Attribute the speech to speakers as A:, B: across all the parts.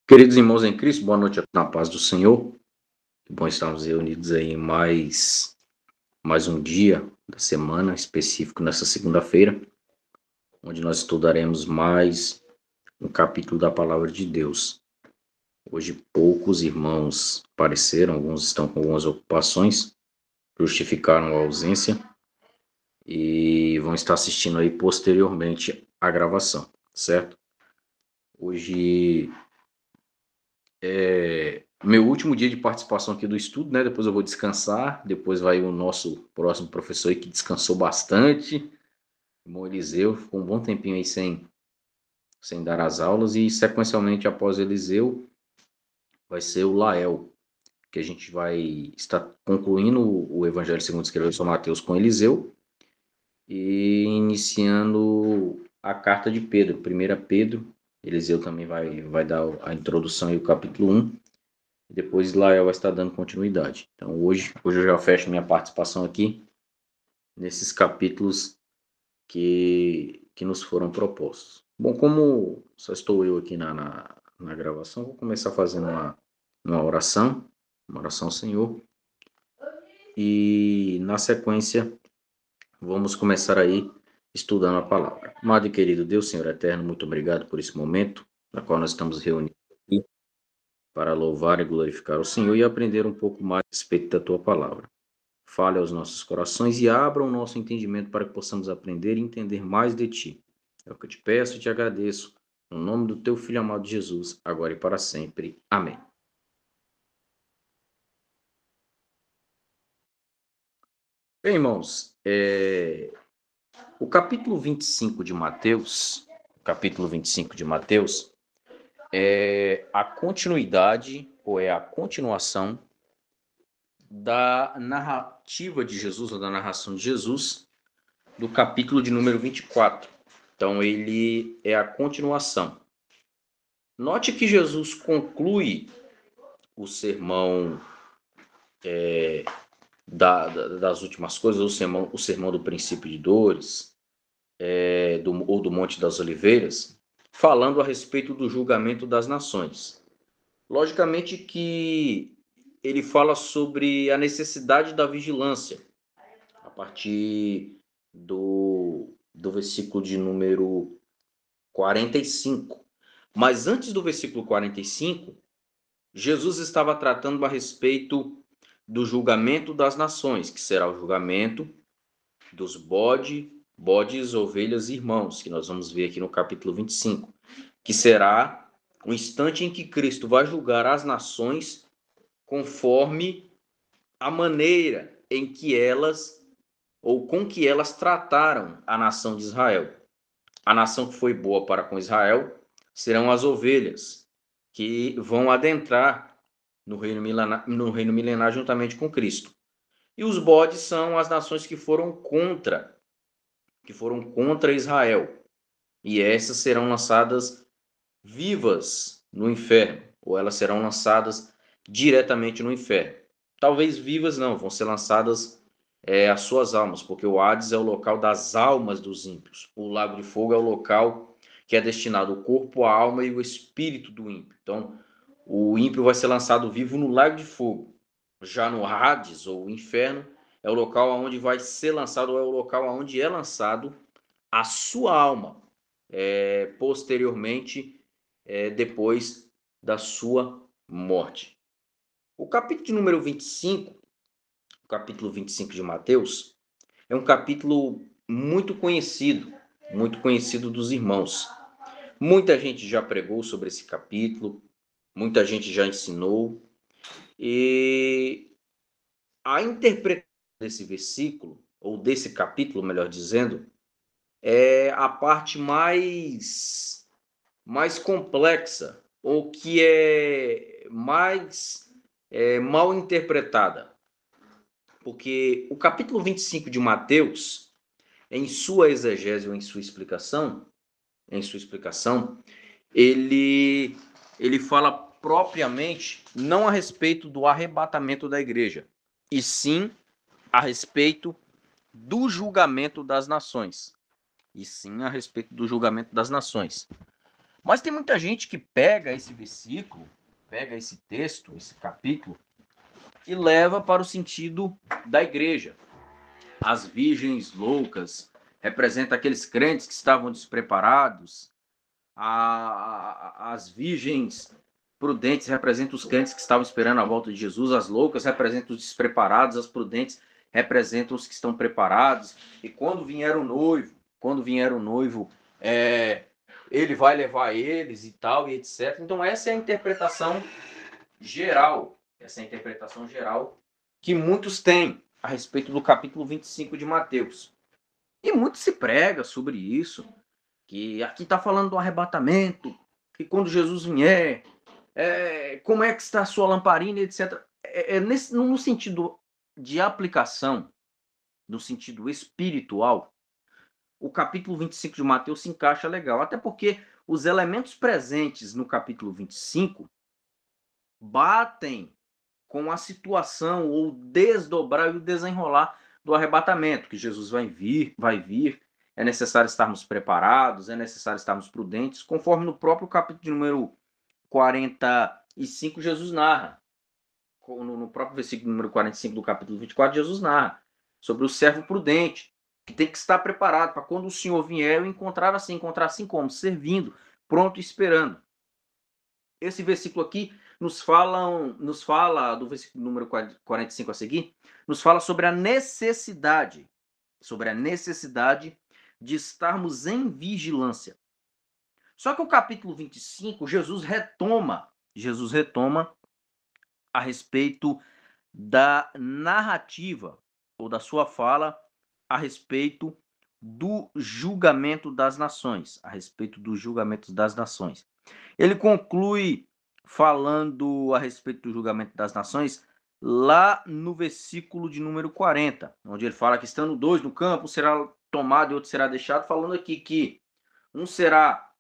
A: Queridos irmãos em Cristo, boa noite na paz do Senhor. Que bom estarmos reunidos aí em mais um dia da semana específico nessa segunda-feira, onde nós estudaremos mais um capítulo da Palavra de Deus. Hoje poucos irmãos apareceram, alguns estão com algumas ocupações, justificaram a ausência e vão estar assistindo aí posteriormente a gravação, certo? Hoje meu último dia de participação aqui do estudo, né? Depois eu vou descansar. Depois vai o nosso próximo professor aí que descansou bastante, o irmão Eliseu. Ficou um bom tempinho aí sem dar as aulas. E sequencialmente após o Eliseu vai ser o Lael, que a gente vai estar concluindo o Evangelho segundo escreveu São Mateus com Eliseu e iniciando a carta de Pedro, 1 Pedro. Eliseu também vai dar a introdução e o capítulo 1. Depois Israel vai estar dando continuidade. Então hoje eu já fecho minha participação aqui nesses capítulos que nos foram propostos. Bom, como só estou eu aqui na gravação, vou começar fazendo uma oração ao Senhor. E na sequência vamos começar aí estudando a palavra. Amado e querido Deus, Senhor eterno, muito obrigado por esse momento na qual nós estamos reunidos aqui para louvar e glorificar o Senhor e aprender um pouco mais a respeito da Tua palavra. Fale aos nossos corações e abra o nosso entendimento para que possamos aprender e entender mais de Ti. É o que eu te peço e te agradeço, no nome do Teu Filho amado Jesus, agora e para sempre. Amém. Bem, irmãos, o capítulo 25 de Mateus, é a continuidade ou é a continuação da narrativa de Jesus, ou da narração de Jesus, do capítulo de número 24. Então, ele é a continuação. Note que Jesus conclui o sermão das últimas coisas, o sermão do princípio de dores, ou do Monte das Oliveiras, falando a respeito do julgamento das nações. Logicamente que ele fala sobre a necessidade da vigilância, a partir do versículo de número 45. Mas antes do versículo 45, Jesus estava tratando a respeito do julgamento das nações, que será o julgamento dos bodes, ovelhas e irmãos, que nós vamos ver aqui no capítulo 25, que será o instante em que Cristo vai julgar as nações conforme a maneira em que elas, ou com que elas trataram a nação de Israel. A nação que foi boa para com Israel serão as ovelhas, que vão adentrar no reino milenar juntamente com Cristo. E os bodes são as nações que foram contra Israel. E essas serão lançadas vivas no inferno, ou elas serão lançadas diretamente no inferno. Talvez vivas não, vão ser lançadas as suas almas, porque o Hades é o local das almas dos ímpios. O lago de fogo é o local que é destinado ao corpo, à alma e o espírito do ímpio. Então, o ímpio vai ser lançado vivo no lago de fogo. Já no Hades, ou inferno, é o local onde vai ser lançado, ou é o local onde é lançado a sua alma, posteriormente, depois da sua morte. O capítulo número 25, o capítulo 25 de Mateus, é um capítulo muito conhecido dos irmãos. Muita gente já pregou sobre esse capítulo, muita gente já ensinou, e a interpretação desse versículo, ou desse capítulo, melhor dizendo, é a parte mais complexa, ou que é mais mal interpretada. Porque o capítulo 25 de Mateus, em sua exegese ou em sua explicação, ele fala propriamente não a respeito do arrebatamento da igreja, e sim a respeito do julgamento das nações. Mas tem muita gente que pega esse versículo, pega esse texto, esse capítulo, e leva para o sentido da igreja. As virgens loucas representam aqueles crentes que estavam despreparados. As virgens prudentes representam os crentes que estavam esperando a volta de Jesus. As loucas representam os despreparados. As prudentes representam os que estão preparados. E quando vier o noivo, ele vai levar eles e tal, e etc. Então essa é a interpretação geral. Essa é a interpretação geral que muitos têm a respeito do capítulo 25 de Mateus. E muito se prega sobre isso, que aqui está falando do arrebatamento, que quando Jesus vier, como é que está a sua lamparina, etc. No sentido de aplicação, no sentido espiritual, o capítulo 25 de Mateus se encaixa legal, até porque os elementos presentes no capítulo 25 batem com a situação ou desdobrar e o desenrolar do arrebatamento, que Jesus vai vir, é necessário estarmos preparados, é necessário estarmos prudentes, conforme no próprio capítulo de número 45 Jesus narra, no próprio versículo número 45 do capítulo 24, Jesus narra sobre o servo prudente, que tem que estar preparado para quando o Senhor vier, eu encontrar assim como? Servindo, pronto, esperando. Esse versículo aqui nos fala do versículo número 45 a seguir, nos fala sobre a necessidade de estarmos em vigilância. Só que o capítulo 25, Jesus retoma a respeito da narrativa ou da sua fala a respeito do julgamento das nações, Ele conclui falando a respeito do julgamento das nações lá no versículo de número 40, onde ele fala que estando dois no campo, um será tomado e outro será deixado, falando aqui que um será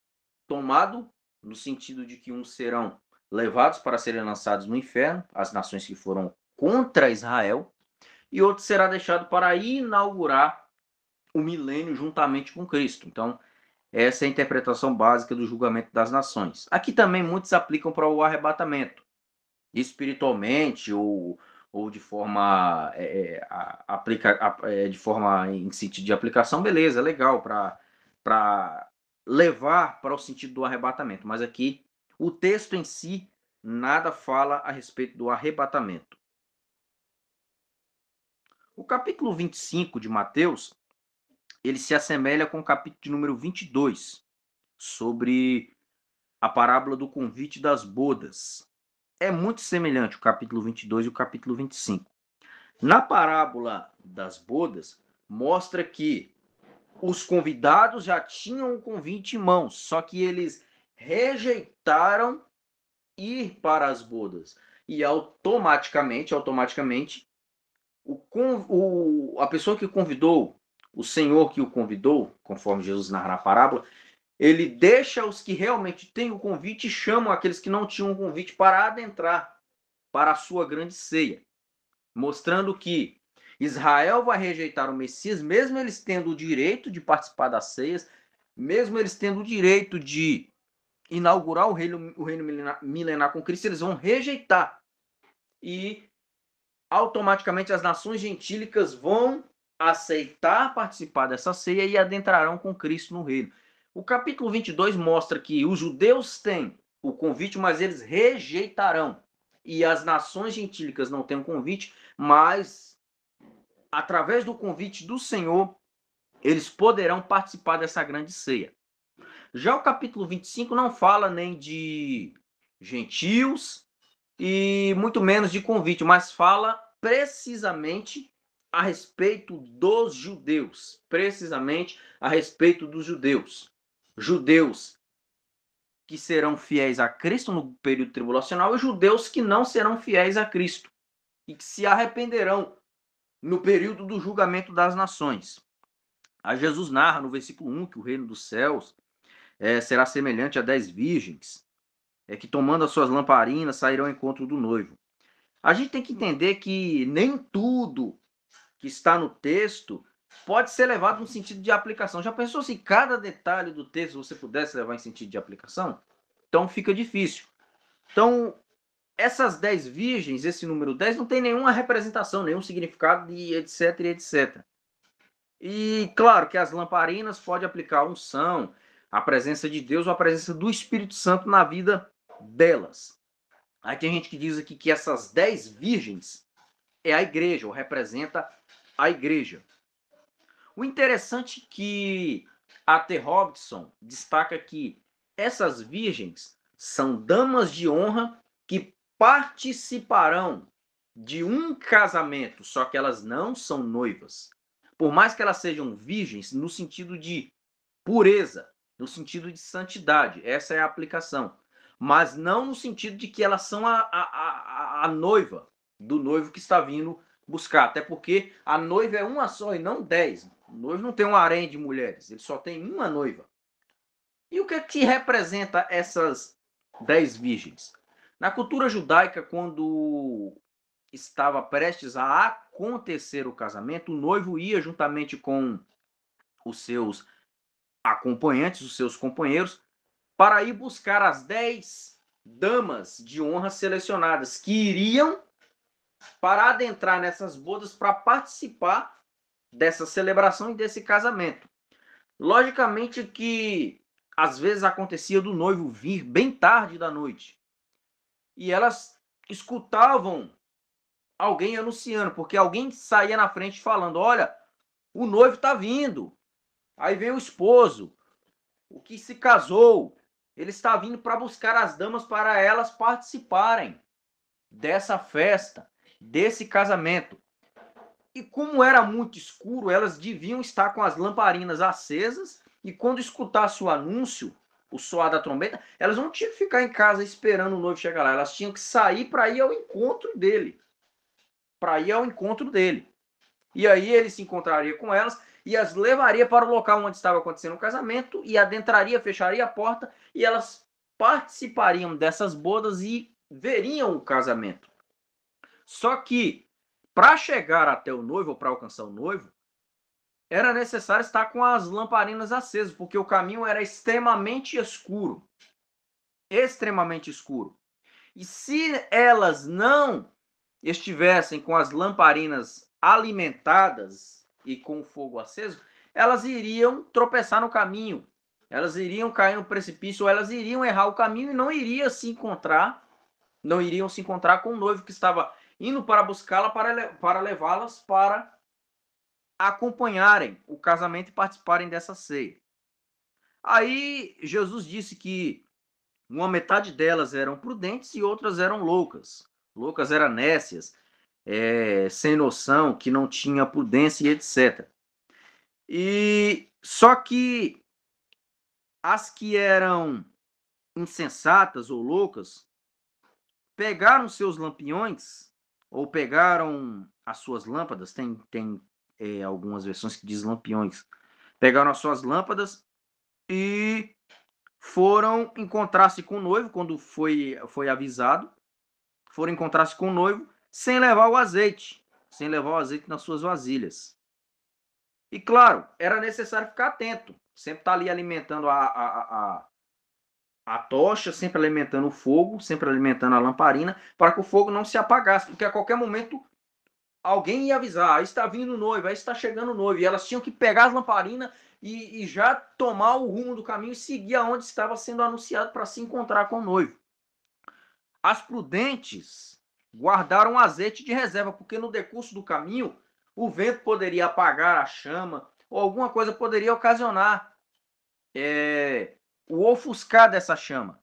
A: tomado, no sentido de que uns serão levados para serem lançados no inferno, as nações que foram contra Israel, e outro será deixado para inaugurar o milênio juntamente com Cristo. Então, essa é a interpretação básica do julgamento das nações. Aqui também muitos aplicam para o arrebatamento, espiritualmente ou de forma de forma em sentido de aplicação, beleza, legal, para levar para o sentido do arrebatamento. Mas aqui o texto em si nada fala a respeito do arrebatamento. O capítulo 25 de Mateus, ele se assemelha com o capítulo de número 22, sobre a parábola do convite das bodas. É muito semelhante o capítulo 22 e o capítulo 25. Na parábola das bodas, mostra que os convidados já tinham o convite em mãos, só que eles rejeitaram ir para as bodas. E automaticamente, a pessoa que convidou, o Senhor que o convidou, conforme Jesus narra na parábola, ele deixa os que realmente têm o convite e chamam aqueles que não tinham o convite para adentrar para a sua grande ceia, mostrando que Israel vai rejeitar o Messias, mesmo eles tendo o direito de participar das ceias, mesmo eles tendo o direito de inaugurar o reino milenar com Cristo, eles vão rejeitar. E automaticamente as nações gentílicas vão aceitar participar dessa ceia e adentrarão com Cristo no reino. O capítulo 22 mostra que os judeus têm o convite, mas eles rejeitarão. E as nações gentílicas não têm o convite, mas através do convite do Senhor, eles poderão participar dessa grande ceia. Já o capítulo 25 não fala nem de gentios e muito menos de convite, mas fala precisamente a respeito dos judeus. Judeus que serão fiéis a Cristo no período tribulacional e judeus que não serão fiéis a Cristo e que se arrependerão no período do julgamento das nações. A Jesus narra no versículo 1 que o reino dos céus será semelhante a 10 virgens, que tomando as suas lamparinas sairão ao encontro do noivo. A gente tem que entender que nem tudo que está no texto pode ser levado no sentido de aplicação. Já pensou se cada detalhe do texto você pudesse levar em sentido de aplicação? Então fica difícil. Então, essas 10 virgens, esse número 10, não tem nenhuma representação, nenhum significado, e etc, e etc. E claro que as lamparinas pode aplicar a unção, a presença de Deus ou a presença do Espírito Santo na vida delas. Aí tem gente que diz aqui que essas 10 virgens é a igreja, ou representa a igreja. O interessante é que a T. Robson destaca que essas virgens são damas de honra que participarão de um casamento, só que elas não são noivas. Por mais que elas sejam virgens, no sentido de pureza, no sentido de santidade, essa é a aplicação. Mas não no sentido de que elas são a noiva do noivo que está vindo buscar. Até porque a noiva é uma só e não 10. O noivo não tem um harém de mulheres, ele só tem uma noiva. E o que é que representa essas 10 virgens? Na cultura judaica, quando estava prestes a acontecer o casamento, o noivo ia juntamente com os seus acompanhantes, os seus companheiros, para ir buscar as 10 damas de honra selecionadas que iriam para adentrar nessas bodas para participar dessa celebração e desse casamento. Logicamente que às vezes acontecia do noivo vir bem tarde da noite e elas escutavam alguém anunciando, porque alguém saía na frente falando: olha, o noivo está vindo. Aí vem o esposo, o que se casou, ele está vindo para buscar as damas para elas participarem dessa festa, desse casamento. E como era muito escuro, elas deviam estar com as lamparinas acesas, e quando escutasse o anúncio, o soar da trombeta, elas não tinham que ficar em casa esperando o noivo chegar lá, elas tinham que sair para ir ao encontro dele. E aí ele se encontraria com elas e as levaria para o local onde estava acontecendo o casamento e adentraria, fecharia a porta e elas participariam dessas bodas e veriam o casamento. Só que para chegar até o noivo, ou para alcançar o noivo, era necessário estar com as lamparinas acesas, porque o caminho era extremamente escuro. Extremamente escuro. E se elas não estivessem com as lamparinas alimentadas e com o fogo aceso, elas iriam tropeçar no caminho, elas iriam cair no precipício, ou elas iriam errar o caminho e não iriam se encontrar com o noivo que estava indo para buscá-la para levá-las para acompanharem o casamento e participarem dessa ceia. Aí Jesus disse que uma metade delas eram prudentes e outras eram loucas. Loucas eram nécias, sem noção, que não tinha prudência e etc. E só que as que eram insensatas ou loucas pegaram seus lampiões ou pegaram as suas lâmpadas, tem algumas versões que diz lampiões, pegaram as suas lâmpadas e foram encontrar-se com o noivo, quando foi avisado, foram encontrar-se com o noivo sem levar o azeite nas suas vasilhas. E claro, era necessário ficar atento, sempre estar ali alimentando a tocha, sempre alimentando o fogo, sempre alimentando a lamparina, para que o fogo não se apagasse, porque a qualquer momento alguém ia avisar: aí está vindo o noivo, aí está chegando o noivo, e elas tinham que pegar as lamparinas e já tomar o rumo do caminho e seguir aonde estava sendo anunciado para se encontrar com o noivo. As prudentes guardaram azeite de reserva, porque no decurso do caminho o vento poderia apagar a chama ou alguma coisa poderia ocasionar o ofuscar dessa chama.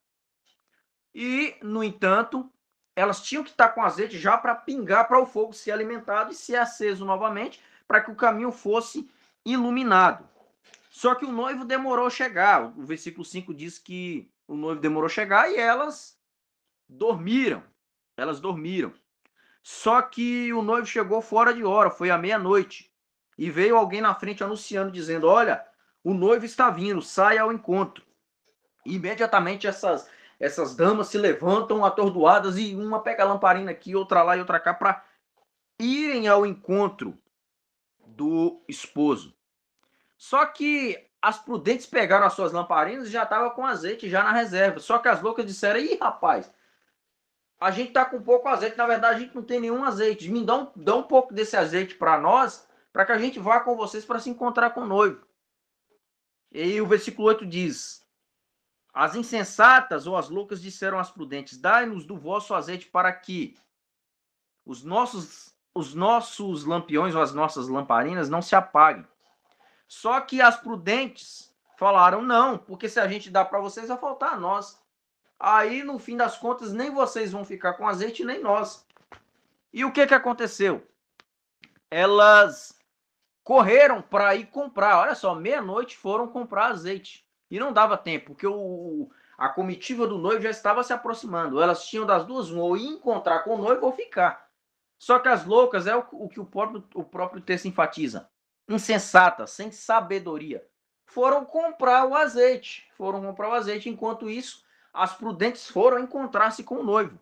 A: E, no entanto, elas tinham que estar com azeite já para pingar para o fogo ser alimentado e ser aceso novamente, para que o caminho fosse iluminado. Só que o noivo demorou a chegar. O versículo 5 diz que o noivo demorou a chegar e elas dormiram. Só que o noivo chegou fora de hora, foi à meia-noite. E veio alguém na frente anunciando, dizendo: olha, o noivo está vindo, saia ao encontro. E imediatamente essas damas se levantam atordoadas e uma pega a lamparina aqui, outra lá e outra cá, para irem ao encontro do esposo. Só que as prudentes pegaram as suas lamparinas e já estavam com azeite já na reserva. Só que as loucas disseram: ih, rapaz, a gente tá com pouco azeite, na verdade a gente não tem nenhum azeite. Me dá um pouco desse azeite para nós, para que a gente vá com vocês para se encontrar com o noivo. E o versículo 8 diz: as insensatas ou as loucas disseram às prudentes: dai-nos do vosso azeite para que os nossos lampiões ou as nossas lamparinas não se apaguem. Só que as prudentes falaram: não, porque se a gente dá para vocês, vai faltar a nós. Aí, no fim das contas, nem vocês vão ficar com azeite, nem nós. E o que aconteceu? Elas correram para ir comprar. Olha só, meia-noite foram comprar azeite. E não dava tempo, porque a comitiva do noivo já estava se aproximando. Elas tinham das duas, ou ir encontrar com o noivo ou ficar. Só que as loucas é o que o próprio texto enfatiza. Insensatas, sem sabedoria. Foram comprar o azeite. Enquanto isso, as prudentes foram encontrar-se com o noivo.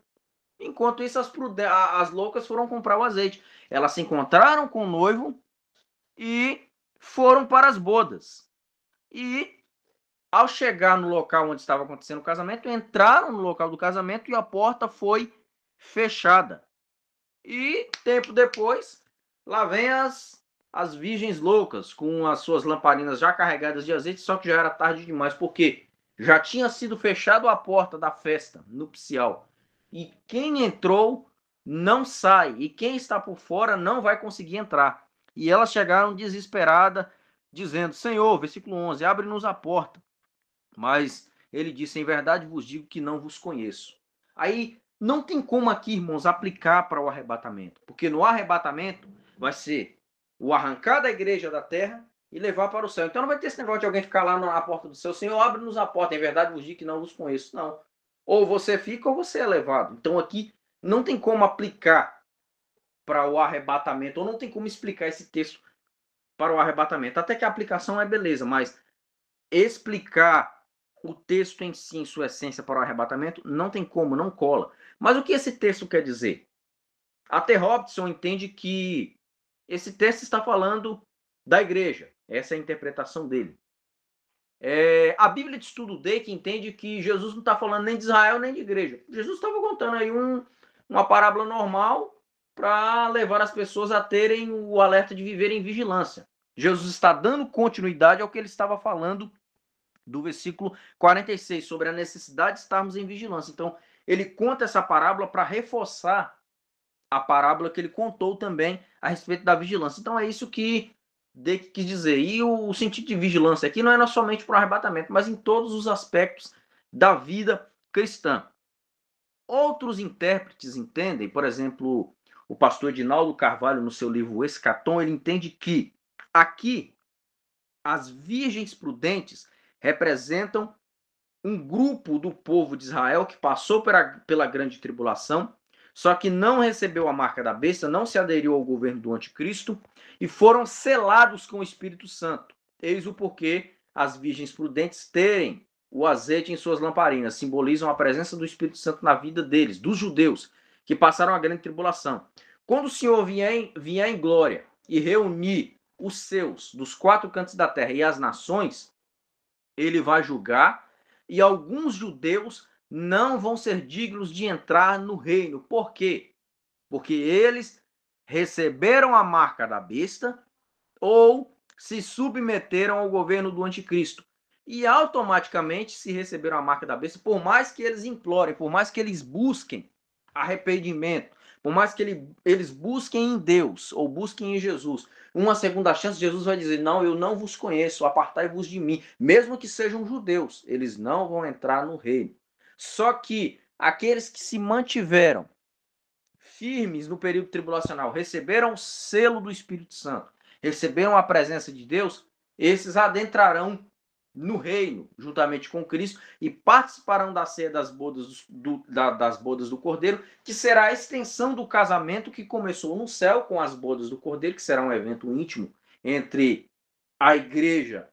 A: Enquanto isso, as loucas foram comprar o azeite. Elas se encontraram com o noivo e foram para as bodas. E, ao chegar no local onde estava acontecendo o casamento, entraram no local do casamento e a porta foi fechada. E, tempo depois, lá vem as virgens loucas, com as suas lamparinas já carregadas de azeite, só que já era tarde demais, porque já tinha sido fechada a porta da festa nupcial. E quem entrou não sai, e quem está por fora não vai conseguir entrar. E elas chegaram desesperadas, dizendo: Senhor, versículo 11, abre-nos a porta. Mas ele disse: em verdade vos digo que não vos conheço. Aí não tem como aqui, irmãos, aplicar para o arrebatamento, porque no arrebatamento vai ser o arrancar da igreja da terra e levar para o céu. Então não vai ter esse negócio de alguém ficar lá na porta do céu: Senhor, abre-nos a porta, em verdade vos digo que não vos conheço. Não. Ou você fica ou você é levado. Então aqui não tem como aplicar para o arrebatamento, ou não tem como explicar esse texto para o arrebatamento. Até que a aplicação é beleza, mas explicar o texto em si, em sua essência, para o arrebatamento, não tem como, não cola. Mas o que esse texto quer dizer? A T. Robson entende que esse texto está falando da igreja. Essa é a interpretação dele. A Bíblia de Estudo Day que entende que Jesus não está falando nem de Israel nem de igreja. Jesus estava contando aí uma parábola normal para levar as pessoas a terem o alerta de viver em vigilância. Jesus está dando continuidade ao que ele estava falando do versículo 46, sobre a necessidade de estarmos em vigilância. Então, ele conta essa parábola para reforçar a parábola que ele contou também a respeito da vigilância. Então, é isso que Dake quis dizer. E o sentido de vigilância aqui não é somente para o arrebatamento, mas em todos os aspectos da vida cristã. Outros intérpretes entendem, por exemplo, o pastor Edinaldo Carvalho, no seu livro O Escatom, ele entende que aqui as virgens prudentes representam um grupo do povo de Israel que passou pela grande tribulação, só que não recebeu a marca da besta, não se aderiu ao governo do anticristo e foram selados com o Espírito Santo. Eis o porquê as virgens prudentes terem o azeite em suas lamparinas, simbolizam a presença do Espírito Santo na vida deles, dos judeus, que passaram a grande tribulação. Quando o Senhor vier em glória e reunir os seus dos quatro cantos da terra e as nações, ele vai julgar, e alguns judeus não vão ser dignos de entrar no reino. Por quê? Porque eles receberam a marca da besta ou se submeteram ao governo do anticristo. E automaticamente, se receberam a marca da besta, por mais que eles implorem, por mais que eles busquem arrependimento, por mais que eles busquem em Deus ou busquem em Jesus uma segunda chance, Jesus vai dizer: não, eu não vos conheço, apartai-vos de mim. Mesmo que sejam judeus, eles não vão entrar no reino. Só que aqueles que se mantiveram firmes no período tribulacional, receberam o selo do Espírito Santo, receberam a presença de Deus, esses adentrarão no reino, juntamente com Cristo, e participarão da ceia das bodas do Cordeiro, que será a extensão do casamento que começou no céu com as bodas do Cordeiro, que será um evento íntimo entre a igreja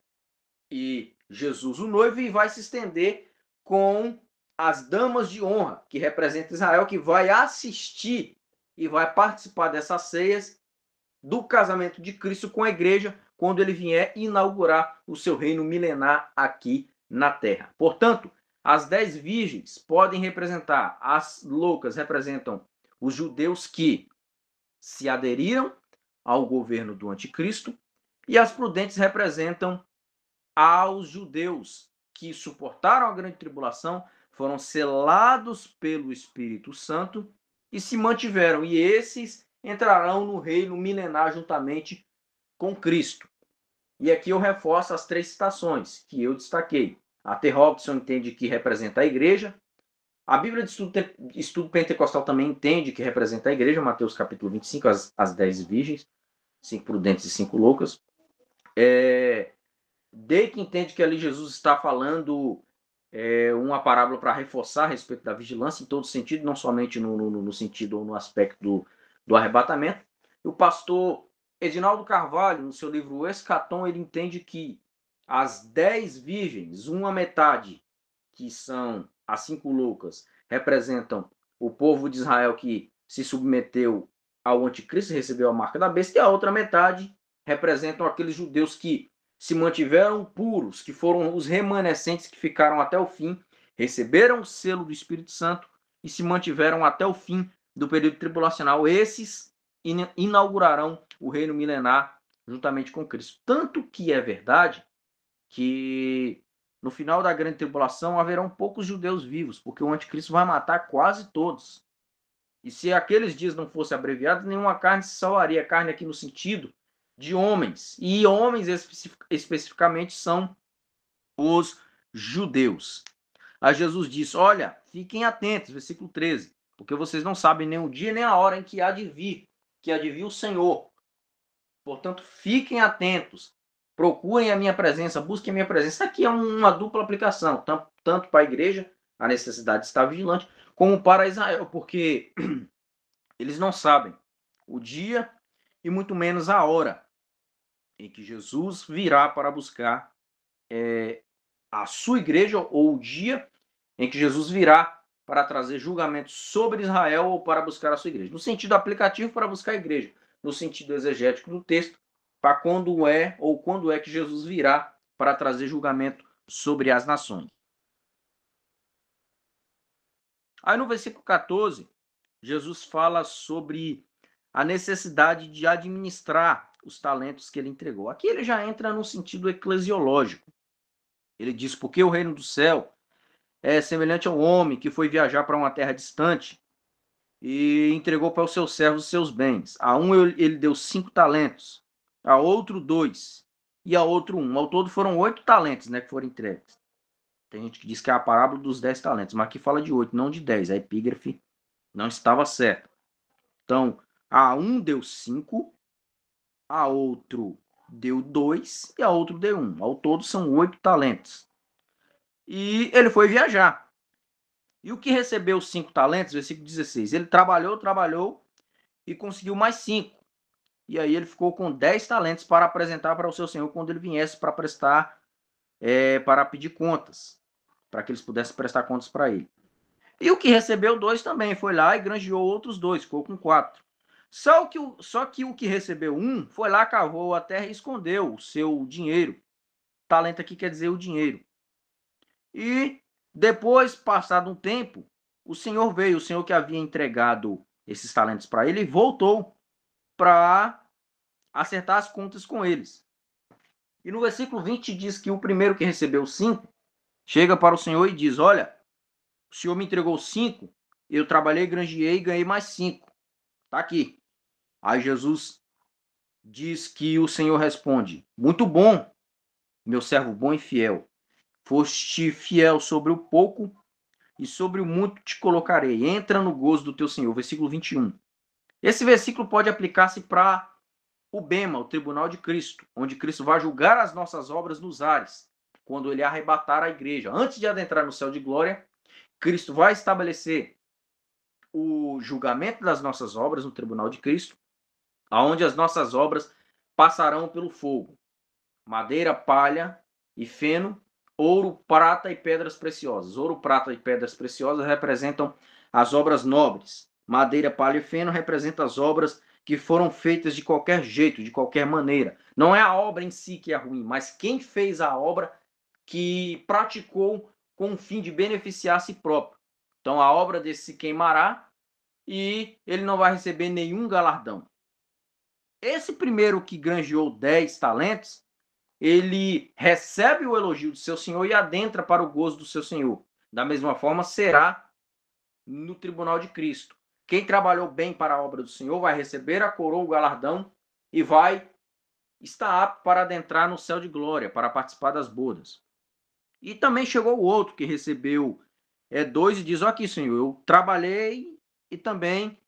A: e Jesus, o noivo, e vai se estender com as damas de honra, que representam Israel, que vai assistir e vai participar dessas ceias do casamento de Cristo com a igreja quando ele vier inaugurar o seu reino milenar aqui na terra. Portanto, as 10 virgens podem representar, as loucas representam os judeus que se aderiram ao governo do anticristo, e as prudentes representam aos judeus que suportaram a grande tribulação, foram selados pelo Espírito Santo e se mantiveram, e esses entrarão no reino milenar juntamente com Cristo. E aqui eu reforço as 3 citações que eu destaquei. A T. Robson entende que representa a igreja. A Bíblia de Estudo Pentecostal também entende que representa a igreja, Mateus capítulo 25, as 10 virgens, 5 prudentes e 5 loucas. Dake entende que ali Jesus está falando uma parábola para reforçar a respeito da vigilância em todo sentido, não somente no sentido ou no aspecto do arrebatamento. E o pastor Edinaldo Carvalho, no seu livro O Escatom, ele entende que as 10 virgens, uma metade, que são as 5 loucas, representam o povo de Israel que se submeteu ao anticristo, recebeu a marca da besta, e a outra metade representam aqueles judeus que se mantiveram puros, que foram os remanescentes que ficaram até o fim, receberam o selo do Espírito Santo e se mantiveram até o fim do período tribulacional. Esses inaugurarão o reino milenar juntamente com Cristo. Tanto que é verdade que no final da grande tribulação haverão poucos judeus vivos, porque o anticristo vai matar quase todos. E se aqueles dias não fossem abreviados, nenhuma carne se salvaria. Carne aqui no sentido de homens. E homens especificamente são os judeus. Aí Jesus disse, olha, fiquem atentos, versículo 13, porque vocês não sabem nem o dia nem a hora em que há de vir o Senhor. Portanto, fiquem atentos, procurem a minha presença, busquem a minha presença. Aqui é uma dupla aplicação, tanto para a igreja, a necessidade de estar vigilante, como para Israel, porque eles não sabem o dia e muito menos a hora em que Jesus virá para buscar a sua igreja, ou o dia em que Jesus virá para trazer julgamento sobre Israel ou para buscar a sua igreja. No sentido aplicativo, para buscar a igreja. No sentido exegético do texto, para quando é que Jesus virá para trazer julgamento sobre as nações. Aí no versículo 14, Jesus fala sobre a necessidade de administrar os talentos que ele entregou. Aqui ele já entra no sentido eclesiológico. Ele diz, porque o reino do céu é semelhante ao homem que foi viajar para uma terra distante e entregou para os seus servos os seus bens. A um ele deu 5 talentos, a outro 2 e a outro 1. Ao todo foram 8 talentos, né, que foram entregues. Tem gente que diz que é a parábola dos 10 talentos, mas aqui fala de 8, não de 10. A epígrafe não estava certa. Então, a um deu 5, a outro deu 2 e a outro deu 1. Ao todo são 8 talentos. E ele foi viajar. E o que recebeu 5 talentos, versículo 16, ele trabalhou e conseguiu mais 5. E aí ele ficou com 10 talentos para apresentar para o seu senhor quando ele viesse para prestar, para pedir contas, para que eles pudessem prestar contas para ele. E o que recebeu 2 também foi lá e granjeou outros 2, ficou com 4. Só que o que recebeu 1 foi lá, cavou a terra e escondeu o seu dinheiro. Talento aqui quer dizer o dinheiro. E depois, passado um tempo, o Senhor veio, o Senhor que havia entregado esses talentos para ele, voltou para acertar as contas com eles. E no versículo 20 diz que o primeiro que recebeu 5 chega para o Senhor e diz, olha, o Senhor me entregou 5, eu trabalhei, granjeei e ganhei mais 5. Está aqui. Aí Jesus diz que o Senhor responde, muito bom, meu servo bom e fiel. Foste fiel sobre o pouco e sobre o muito te colocarei. Entra no gozo do teu Senhor. Versículo 21. Esse versículo pode aplicar-se para o Bema, o tribunal de Cristo, onde Cristo vai julgar as nossas obras nos ares, quando ele arrebatar a igreja. Antes de adentrar no céu de glória, Cristo vai estabelecer o julgamento das nossas obras no tribunal de Cristo, onde as nossas obras passarão pelo fogo. Madeira, palha e feno, ouro, prata e pedras preciosas. Ouro, prata e pedras preciosas representam as obras nobres. Madeira, palha e feno representam as obras que foram feitas de qualquer jeito, de qualquer maneira. Não é a obra em si que é ruim, mas quem fez a obra que praticou com o fim de beneficiar a si próprio. Então a obra desse se queimará e ele não vai receber nenhum galardão. Esse primeiro que granjeou 10 talentos, ele recebe o elogio do seu senhor e adentra para o gozo do seu senhor. Da mesma forma será no tribunal de Cristo. Quem trabalhou bem para a obra do Senhor vai receber a coroa, o galardão, e vai estar apto para adentrar no céu de glória, para participar das bodas. E também chegou o outro que recebeu 2 e diz: aqui, Senhor, eu trabalhei e também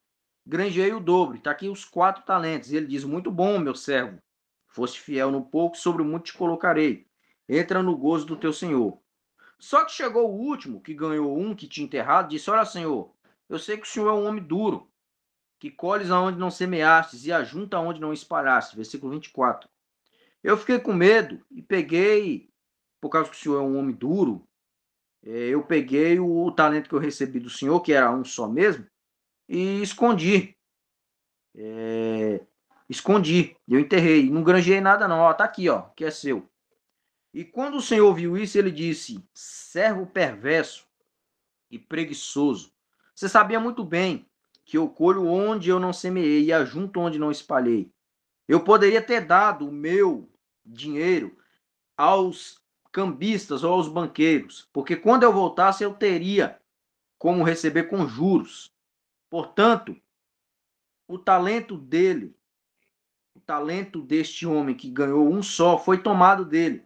A: granjeei o dobro. Está aqui os 4 talentos. E ele diz: muito bom, meu servo. Foste fiel no pouco, sobre o muito te colocarei. Entra no gozo do teu Senhor. Só que chegou o último, que ganhou um, que tinha enterrado, disse: olha, Senhor, eu sei que o Senhor é um homem duro, que colhes aonde não semeastes e ajunta aonde não espalhaste. Versículo 24. Eu fiquei com medo e peguei, por causa que o Senhor é um homem duro, eu peguei o talento que eu recebi do Senhor, que era um só mesmo, e escondi. Escondi. Eu enterrei. Não granjeei nada não. Ó, tá aqui, ó, que é seu. E quando o Senhor viu isso, ele disse: servo perverso e preguiçoso. Você sabia muito bem que eu colho onde eu não semeei e ajunto onde não espalhei. Eu poderia ter dado o meu dinheiro aos cambistas ou aos banqueiros, porque quando eu voltasse eu teria como receber com juros. Portanto, o talento dele, o talento deste homem que ganhou um só, foi tomado dele.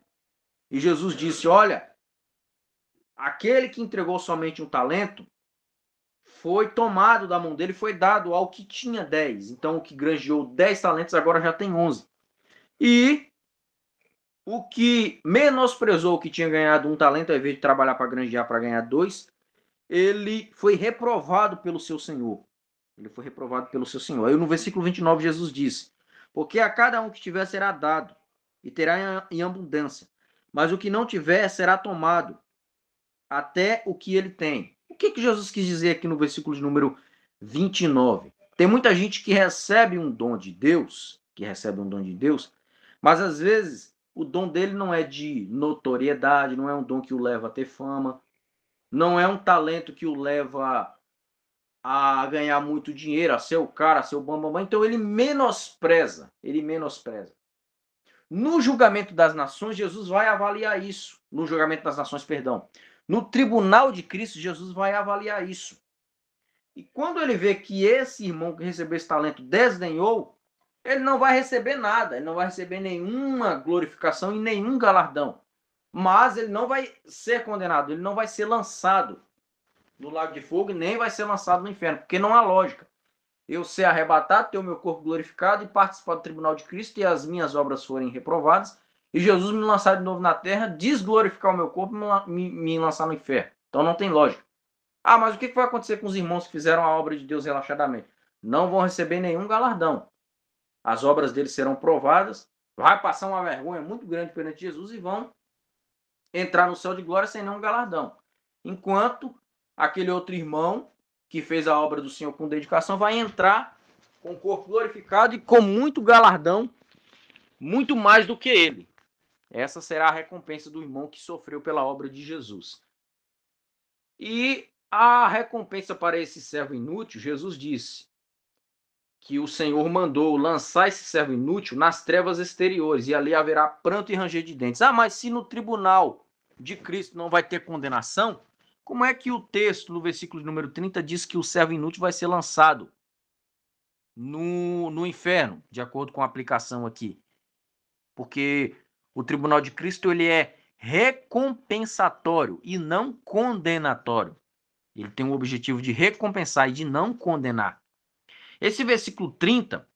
A: E Jesus disse: olha, aquele que entregou somente um talento foi tomado da mão dele, foi dado ao que tinha 10. Então, o que granjeou 10 talentos agora já tem 11. E o que menosprezou o que tinha ganhado um talento, ao invés de trabalhar para granjear para ganhar 2, ele foi reprovado pelo seu Senhor. Ele foi reprovado pelo seu Senhor. Aí no versículo 29, Jesus disse: porque a cada um que tiver será dado, e terá em abundância. Mas o que não tiver será tomado, até o que ele tem. O que Jesus quis dizer aqui no versículo de número 29? Tem muita gente que recebe um dom de Deus, mas às vezes o dom dele não é de notoriedade, não é um dom que o leva a ter fama, não é um talento que o leva a ganhar muito dinheiro, a ser o cara, a ser o bambambam. Então ele menospreza. No julgamento das nações, Jesus vai avaliar isso. No julgamento das nações, perdão. No tribunal de Cristo, Jesus vai avaliar isso. E quando ele vê que esse irmão que recebeu esse talento desdenhou, ele não vai receber nada, ele não vai receber nenhuma glorificação e nenhum galardão. Mas ele não vai ser condenado, ele não vai ser lançado no lago de fogo e nem vai ser lançado no inferno, porque não há lógica. Eu ser arrebatado, ter o meu corpo glorificado e participar do tribunal de Cristo e as minhas obras forem reprovadas, e Jesus me lançar de novo na terra, desglorificar o meu corpo e me lançar no inferno. Então não tem lógica. Ah, mas o que vai acontecer com os irmãos que fizeram a obra de Deus relaxadamente? Não vão receber nenhum galardão. As obras deles serão provadas, vai passar uma vergonha muito grande perante Jesus e vão entrar no céu de glória sem nenhum galardão. Enquanto aquele outro irmão que fez a obra do Senhor com dedicação vai entrar com o corpo glorificado e com muito galardão, muito mais do que ele. Essa será a recompensa do irmão que sofreu pela obra de Jesus. E a recompensa para esse servo inútil, Jesus disse que o Senhor mandou lançar esse servo inútil nas trevas exteriores, e ali haverá pranto e ranger de dentes. Ah, mas se no tribunal de Cristo não vai ter condenação, como é que o texto, no versículo número 30, diz que o servo inútil vai ser lançado no inferno, de acordo com a aplicação aqui? Porque o tribunal de Cristo ele é recompensatório e não condenatório. Ele tem o objetivo de recompensar e de não condenar. Esse versículo 30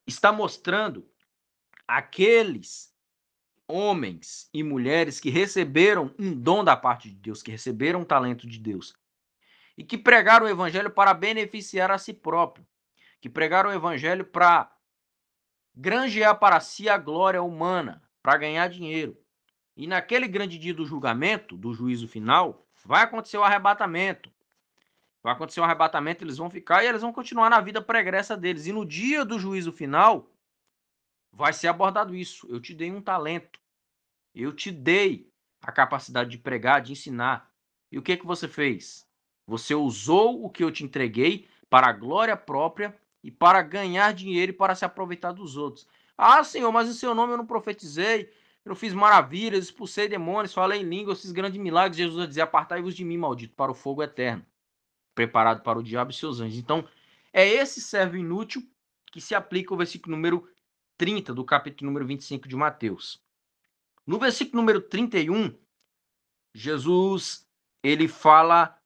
A: está mostrando aqueles homens e mulheres que receberam um dom da parte de Deus, que receberam um talento de Deus, e que pregaram o evangelho para beneficiar a si próprio, que pregaram o evangelho para granjear para si a glória humana, para ganhar dinheiro. E naquele grande dia do julgamento, do juízo final, vai acontecer o arrebatamento. Vai acontecer um arrebatamento, eles vão ficar e eles vão continuar na vida pregressa deles. E no dia do juízo final, vai ser abordado isso. Eu te dei um talento. Eu te dei a capacidade de pregar, de ensinar. E o que você fez? Você usou o que eu te entreguei para a glória própria e para ganhar dinheiro e para se aproveitar dos outros. Ah, Senhor, mas em seu nome eu não profetizei, eu não fiz maravilhas, expulsei demônios, falei em língua, fiz grandes milagres. Jesus vai dizer: apartai-vos de mim, maldito, para o fogo eterno, preparado para o diabo e seus anjos. Então, é esse servo inútil que se aplica o versículo número 30 do capítulo número 25 de Mateus. No versículo número 31, Jesus ele fala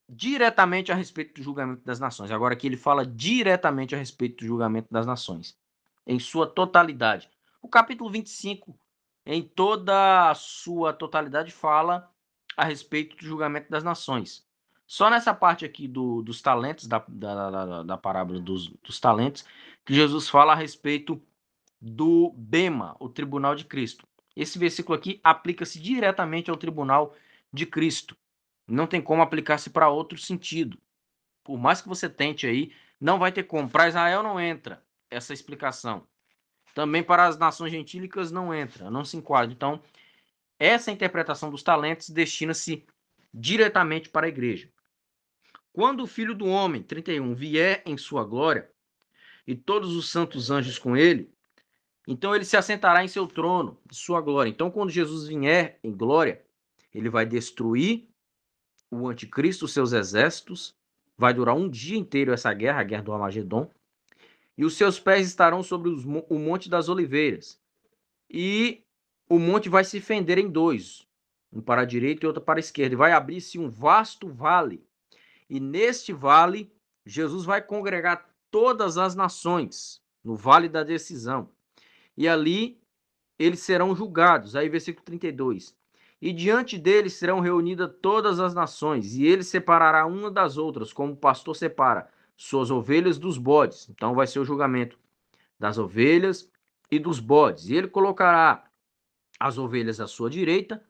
A: diretamente a respeito do julgamento das nações. Agora aqui ele fala diretamente a respeito do julgamento das nações, em sua totalidade. O capítulo 25, em toda a sua totalidade, fala a respeito do julgamento das nações. Só nessa parte aqui dos talentos, da parábola dos talentos, que Jesus fala a respeito do Bema, o tribunal de Cristo. Esse versículo aqui aplica-se diretamente ao tribunal de Cristo. Não tem como aplicar-se para outro sentido. Por mais que você tente aí, não vai ter como. Para Israel não entra essa explicação. Também para as nações gentílicas não entra, não se enquadra. Então, essa interpretação dos talentos destina-se diretamente para a igreja. Quando o Filho do Homem, 31, vier em sua glória, e todos os santos anjos com ele, então ele se assentará em seu trono, de sua glória. Então, quando Jesus vier em glória, ele vai destruir o anticristo, os seus exércitos. Vai durar um dia inteiro essa guerra, a guerra do Armagedon. E os seus pés estarão sobre o Monte das Oliveiras. E o monte vai se fender em dois, um para a direita e outro para a esquerda. E vai abrir-se um vasto vale. E neste vale, Jesus vai congregar todas as nações, no vale da decisão. E ali eles serão julgados. Aí versículo 32. E diante deles serão reunidas todas as nações, e ele separará uma das outras, como o pastor separa suas ovelhas dos bodes. Então vai ser o julgamento das ovelhas e dos bodes. E ele colocará as ovelhas à sua direita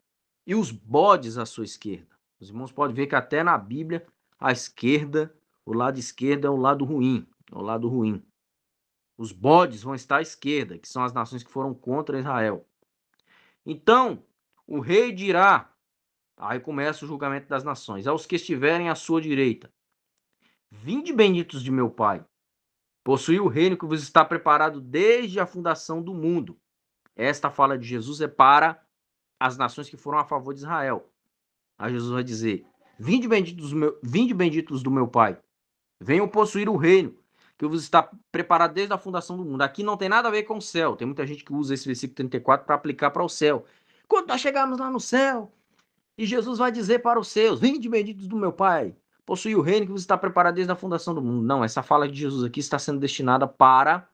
A: e os bodes à sua esquerda. Os irmãos podem ver que até na Bíblia, a esquerda, o lado esquerdo é o lado ruim, é o lado ruim. Os bodes vão estar à esquerda, que são as nações que foram contra Israel. Então, o rei dirá, aí começa o julgamento das nações, aos que estiverem à sua direita: vinde benditos de meu Pai, possuí o reino que vos está preparado desde a fundação do mundo. Esta fala de Jesus é para as nações que foram a favor de Israel. Aí Jesus vai dizer: vinde benditos do meu Pai, venham possuir o reino que vos está preparado desde a fundação do mundo. Aqui não tem nada a ver com o céu. Tem muita gente que usa esse versículo 34 para aplicar para o céu. Quando nós chegarmos lá no céu, e Jesus vai dizer para os seus: vinde benditos do meu Pai, possuir o reino que vos está preparado desde a fundação do mundo. Não, essa fala de Jesus aqui está sendo destinada para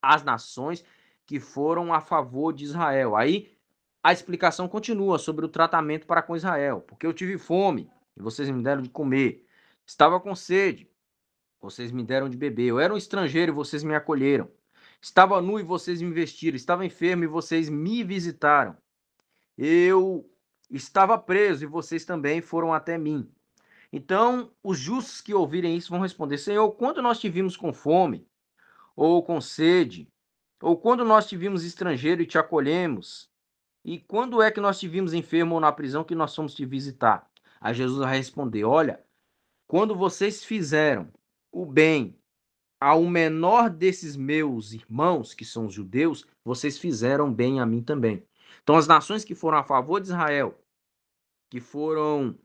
A: as nações que foram a favor de Israel. Aí a explicação continua sobre o tratamento para com Israel. Porque eu tive fome e vocês me deram de comer. Estava com sede, vocês me deram de beber. Eu era um estrangeiro e vocês me acolheram. Estava nu e vocês me vestiram. Estava enfermo e vocês me visitaram. Eu estava preso e vocês também foram até mim. Então, os justos que ouvirem isso vão responder: Senhor, quando nós te vimos com fome, ou com sede, ou quando nós te vimos estrangeiro e te acolhemos? E quando é que nós te vimos enfermo ou na prisão que nós fomos te visitar? Aí Jesus vai responder: olha, quando vocês fizeram o bem ao menor desses meus irmãos, que são os judeus, vocês fizeram bem a mim também. Então, as nações que foram a favor de Israel, que foram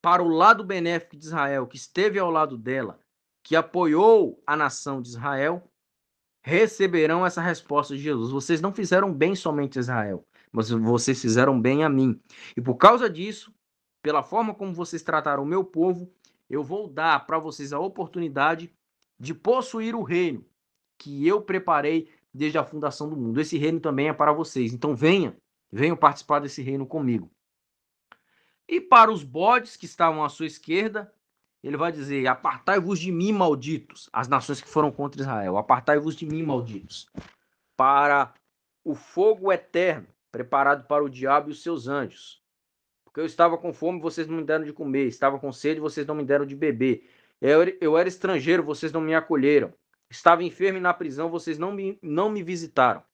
A: para o lado benéfico de Israel, que esteve ao lado dela, que apoiou a nação de Israel, receberão essa resposta de Jesus: vocês não fizeram bem somente a Israel, mas vocês fizeram bem a mim. E por causa disso, pela forma como vocês trataram o meu povo, eu vou dar para vocês a oportunidade de possuir o reino que eu preparei desde a fundação do mundo. Esse reino também é para vocês. Então venham participar desse reino comigo. E para os bodes que estavam à sua esquerda, ele vai dizer: apartai-vos de mim, malditos, as nações que foram contra Israel. Apartai-vos de mim, malditos, para o fogo eterno, preparado para o diabo e os seus anjos. Porque eu estava com fome, vocês não me deram de comer. Estava com sede, vocês não me deram de beber. Eu era estrangeiro, vocês não me acolheram. Estava enfermo e na prisão, vocês não me visitaram.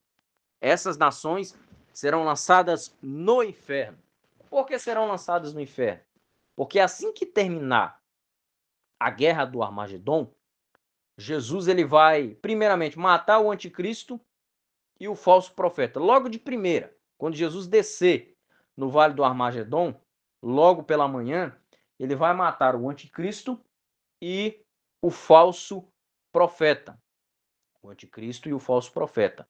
A: Essas nações serão lançadas no inferno. Por que serão lançadas no inferno? Porque assim que terminar a guerra do Armagedon, Jesus ele vai, primeiramente, matar o anticristo e o falso profeta. Logo de primeira, quando Jesus descer no vale do Armagedon, logo pela manhã, ele vai matar o anticristo e o falso profeta. O anticristo e o falso profeta.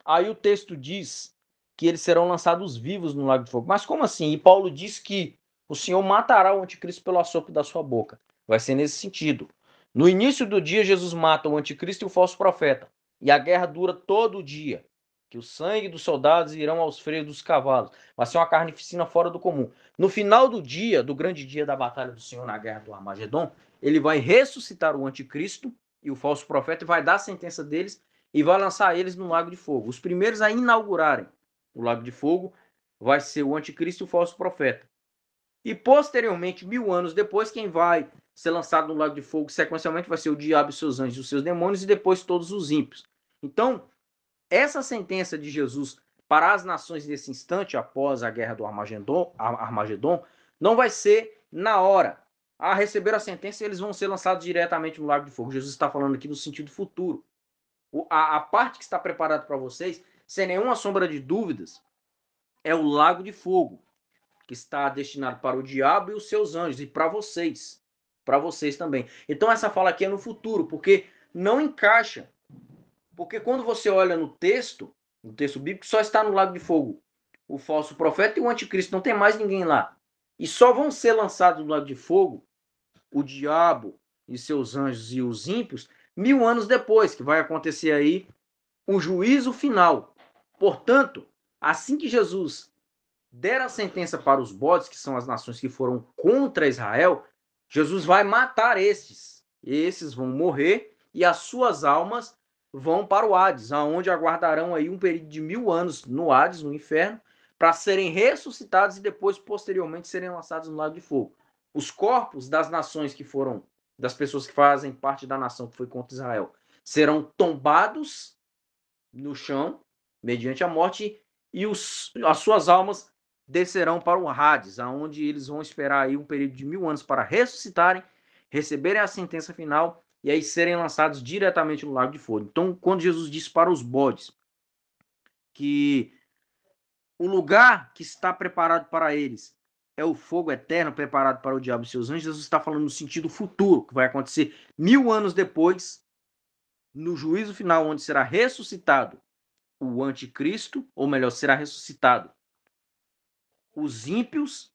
A: Aí o texto diz que eles serão lançados vivos no lago de fogo. Mas como assim? E Paulo diz que o Senhor matará o anticristo pelo assopro da sua boca. Vai ser nesse sentido. No início do dia, Jesus mata o anticristo e o falso profeta. E a guerra dura todo o dia. Que o sangue dos soldados irão aos freios dos cavalos. Vai ser uma carnificina fora do comum. No final do dia, do grande dia da batalha do Senhor na guerra do Armagedon, ele vai ressuscitar o anticristo e o falso profeta e vai dar a sentença deles e vai lançar eles no lago de fogo. Os primeiros a inaugurarem o lago de fogo vai ser o anticristo e o falso profeta. E posteriormente, 1000 anos depois, quem vai ser lançado no lago de fogo sequencialmente vai ser o diabo e seus anjos e os seus demônios e depois todos os ímpios. Então, essa sentença de Jesus para as nações nesse instante, após a guerra do Armagedon, não vai ser na hora. A receber a sentença, eles vão ser lançados diretamente no lago de fogo. Jesus está falando aqui no sentido futuro. A parte que está preparada para vocês, sem nenhuma sombra de dúvidas, é o lago de fogo, que está destinado para o diabo e os seus anjos, e para vocês também. Então essa fala aqui é no futuro, porque não encaixa. Porque quando você olha no texto bíblico, só está no lago de fogo o falso profeta e o anticristo, não tem mais ninguém lá. E só vão ser lançados no lago de fogo o diabo e seus anjos e os ímpios 1000 anos depois, que vai acontecer aí o juízo final. Portanto, assim que Jesus der a sentença para os bodes, que são as nações que foram contra Israel, Jesus vai matar esses. Esses vão morrer e as suas almas vão para o Hades, aonde aguardarão aí um período de 1000 anos no Hades, no inferno, para serem ressuscitados e depois, posteriormente, serem lançados no lago de fogo. Os corpos das nações que foram, das pessoas que fazem parte da nação que foi contra Israel, serão tombados no chão, mediante a morte, e as suas almas descerão para o Hades, aonde eles vão esperar aí um período de 1000 anos para ressuscitarem, receberem a sentença final e aí serem lançados diretamente no lago de fogo. Então, quando Jesus disse para os bodes que o lugar que está preparado para eles é o fogo eterno preparado para o diabo e seus anjos, Jesus está falando no sentido futuro, que vai acontecer 1000 anos depois, no juízo final, onde será ressuscitado o anticristo, ou melhor, será ressuscitado os ímpios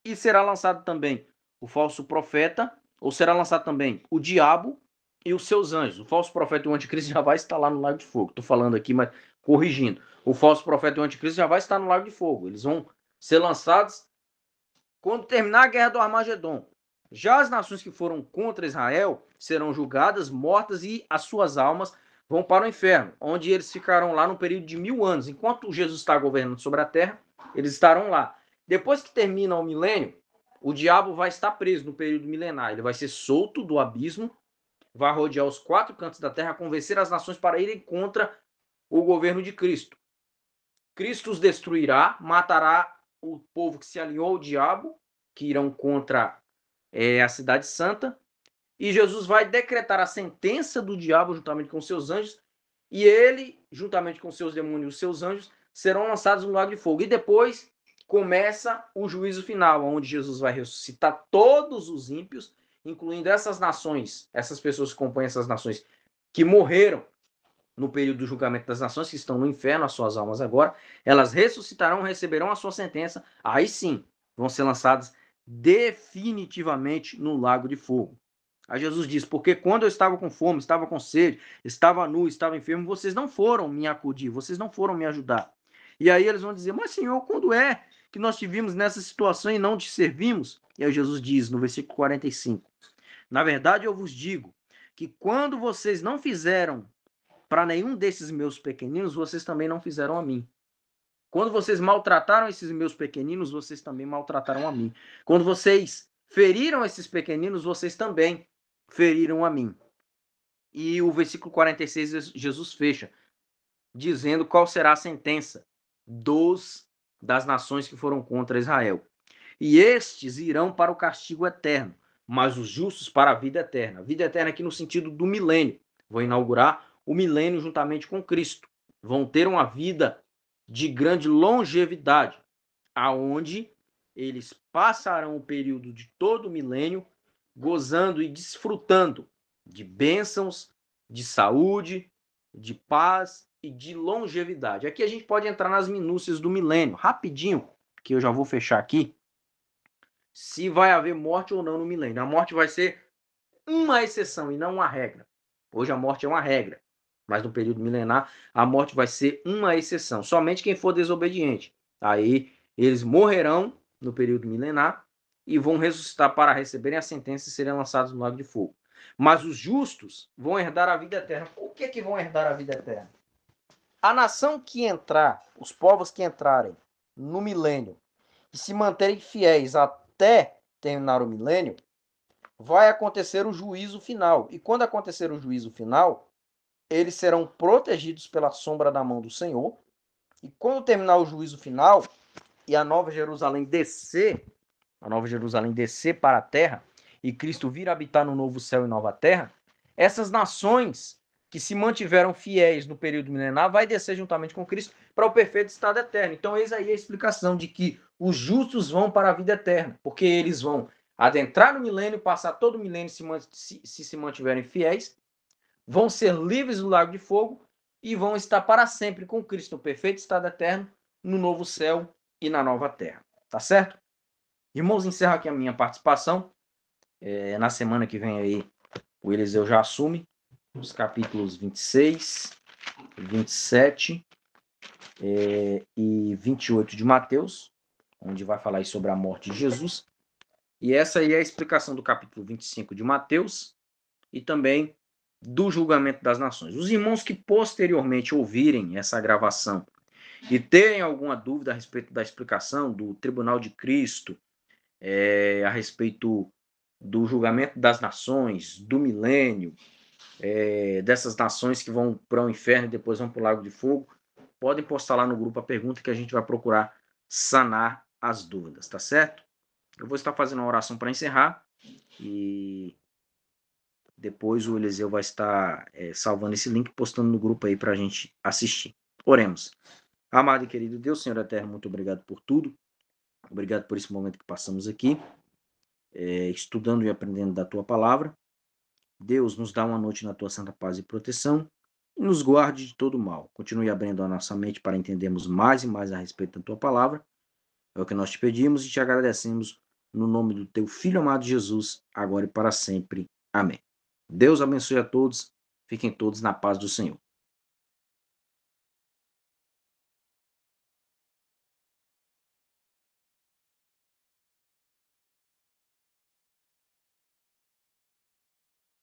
A: e será lançado também o falso profeta, ou será lançado também o diabo e os seus anjos. O falso profeta e o anticristo já vai estar lá no lago de fogo. Estou falando aqui, mas corrigindo. O falso profeta e o anticristo já vai estar no lago de fogo. Eles vão ser lançados quando terminar a guerra do Armagedon. Já as nações que foram contra Israel serão julgadas, mortas e as suas almas vão para o inferno, onde eles ficarão lá no período de 1000 anos. Enquanto Jesus está governando sobre a terra, eles estarão lá. Depois que termina o milênio, o diabo vai estar preso no período milenar. Ele vai ser solto do abismo, vai rodear os 4 cantos da terra, convencer as nações para irem contra o governo de Cristo. Cristo os destruirá, matará o povo que se alinhou ao diabo, que irão contra a cidade santa, e Jesus vai decretar a sentença do diabo juntamente com seus anjos, e ele, juntamente com seus demônios e os seus anjos, serão lançados no lago de fogo. E depois começa o juízo final, onde Jesus vai ressuscitar todos os ímpios, incluindo essas nações, essas pessoas que compõem essas nações que morreram no período do julgamento das nações, que estão no inferno, as suas almas agora, elas ressuscitarão, receberão a sua sentença, aí sim vão ser lançadas definitivamente no lago de fogo. Aí Jesus diz, porque quando eu estava com fome, estava com sede, estava nu, estava enfermo, vocês não foram me acudir, vocês não foram me ajudar. E aí eles vão dizer, mas Senhor, quando é que nós te vimos nessa situação e não te servimos? E aí Jesus diz, no versículo 45, na verdade eu vos digo, que quando vocês não fizeram para nenhum desses meus pequeninos, vocês também não fizeram a mim. Quando vocês maltrataram esses meus pequeninos, vocês também maltrataram a mim. Quando vocês feriram esses pequeninos, vocês também feriram a mim. E o versículo 46, Jesus fecha, dizendo qual será a sentença das nações que foram contra Israel. E estes irão para o castigo eterno, mas os justos para a vida eterna. A vida eterna aqui no sentido do milênio. Vão inaugurar o milênio juntamente com Cristo. Vão ter uma vida de grande longevidade, aonde eles passarão o período de todo o milênio gozando e desfrutando de bênçãos, de saúde, de paz e de longevidade. Aqui a gente pode entrar nas minúcias do milênio, rapidinho, que eu já vou fechar aqui. Se vai haver morte ou não no milênio. A morte vai ser uma exceção e não uma regra. Hoje a morte é uma regra, mas no período milenar a morte vai ser uma exceção. Somente quem for desobediente. Aí eles morrerão no período milenar e vão ressuscitar para receberem a sentença e serem lançados no lago de fogo. Mas os justos vão herdar a vida eterna. Por que vão herdar a vida eterna? A nação que entrar, os povos que entrarem no milênio e se manterem fiéis até terminar o milênio, vai acontecer o juízo final. E quando acontecer o juízo final, eles serão protegidos pela sombra da mão do Senhor. E quando terminar o juízo final e a Nova Jerusalém descer para a terra e Cristo vir habitar no novo céu e nova terra, essas nações que se mantiveram fiéis no período milenar vai descer juntamente com Cristo para o perfeito estado eterno. Então eis aí a explicação de que os justos vão para a vida eterna, porque eles vão adentrar no milênio, passar todo o milênio se mantiverem fiéis, vão ser livres do lago de fogo e vão estar para sempre com Cristo no perfeito estado eterno, no novo céu e na nova terra. Tá certo? Irmãos, encerro aqui a minha participação. Na semana que vem aí, o Eliseu já assume os capítulos 26, 27 e 28 de Mateus, onde vai falar sobre a morte de Jesus. E essa aí é a explicação do capítulo 25 de Mateus e também do julgamento das nações. Os irmãos que posteriormente ouvirem essa gravação e terem alguma dúvida a respeito da explicação do Tribunal de Cristo, a respeito do julgamento das nações, do milênio, dessas nações que vão para o inferno e depois vão para o lago de fogo, podem postar lá no grupo a pergunta que a gente vai procurar sanar as dúvidas, tá certo? Eu vou estar fazendo uma oração para encerrar e depois o Eliseu vai estar salvando esse link, postando no grupo aí para a gente assistir. Oremos. Amado e querido Deus, Senhor eterno, muito obrigado por tudo. Obrigado por esse momento que passamos aqui, estudando e aprendendo da Tua Palavra. Deus, nos dá uma noite na Tua santa paz e proteção e nos guarde de todo mal. Continue abrindo a nossa mente para entendermos mais e mais a respeito da Tua Palavra. É o que nós te pedimos e te agradecemos no nome do Teu Filho amado Jesus, agora e para sempre. Amém. Deus abençoe a todos. Fiquem todos na paz do Senhor.